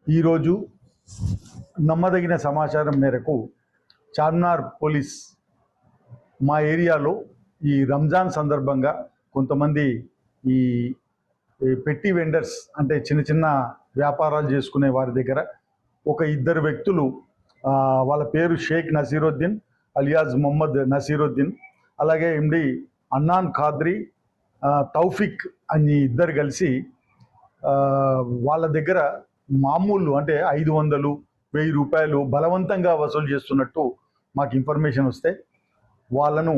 ఈరోజు నమ్మదగిన సమాచారం మేరకు చార్మినార్ పోలీస్ మా ఏరియాలో ఈ రంజాన్ సందర్భంగా కొంతమంది ఈ పెట్టి వెండర్స్ అంటే చిన్న చిన్న వ్యాపారాలు చేసుకునే వారి దగ్గర ఒక ఇద్దరు వ్యక్తులు వాళ్ళ పేరు షేక్ నసీరుద్దీన్ అలియాజ్ మొహమ్మద్ నసీరుద్దీన్, అలాగే ఎండి అన్నాన్ ఖాద్రీ, తౌఫిక్ అని ఇద్దరు కలిసి వాళ్ళ దగ్గర మామూలు అంటే 500-1000 రూపాయలు బలవంతంగా వసూలు చేస్తున్నట్టు మాకు ఇన్ఫర్మేషన్ వస్తే వాళ్ళను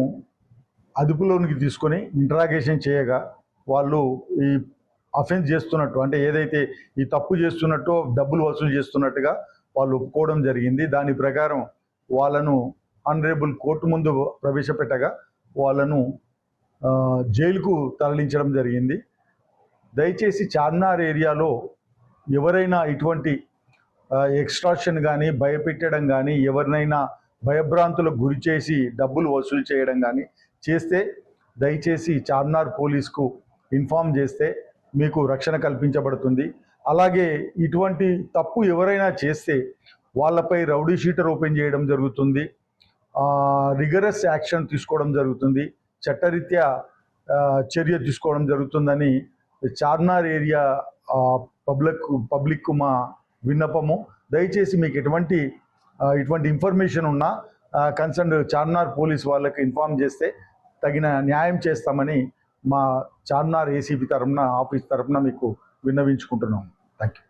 అదుపులోనికి తీసుకొని ఇంట్రాగేషన్ చేయగా వాళ్ళు ఈ అఫెన్స్ చేస్తున్నట్టు అంటే ఏదైతే ఈ తప్పు చేస్తున్నట్టు డబ్బులు వసూలు చేస్తున్నట్టుగా వాళ్ళు ఒప్పుకోవడం జరిగింది. దాని ప్రకారం వాళ్ళను ఆనరబుల్ కోర్టు ముందు ప్రవేశపెట్టగా వాళ్ళను జైలుకు తరలించడం జరిగింది. దయచేసి చార్మినార్ ఏరియాలో ఎవరైనా ఇటువంటి ఎక్స్ట్రాక్షన్ కానీ భయపెట్టడం కానీ ఎవరినైనా భయభ్రాంతులకు గురి చేసి డబ్బులు వసూలు చేయడం కానీ చేస్తే దయచేసి చార్మినార్ పోలీస్కు ఇన్ఫామ్ చేస్తే మీకు రక్షణ కల్పించబడుతుంది. అలాగే ఇటువంటి తప్పు ఎవరైనా చేస్తే వాళ్ళపై రౌడీ షీటర్ ఓపెన్ చేయడం జరుగుతుంది, రిగరస్ యాక్షన్ తీసుకోవడం జరుగుతుంది, చట్టరీత్యా చర్య తీసుకోవడం జరుగుతుందని చార్మినార్ ఏరియా పబ్లిక్ మా విన్నపము. దయచేసి మీకు ఇటువంటి ఇన్ఫర్మేషన్ ఉన్నా కన్సర్న్ చార్మినార్ పోలీస్ వాళ్ళకి ఇన్ఫామ్ చేస్తే తగిన న్యాయం చేస్తామని మా చార్మినార్ ఏసీపీ తరఫున ఆఫీస్ తరఫున మీకు విన్నవించుకుంటున్నాం. Thank you.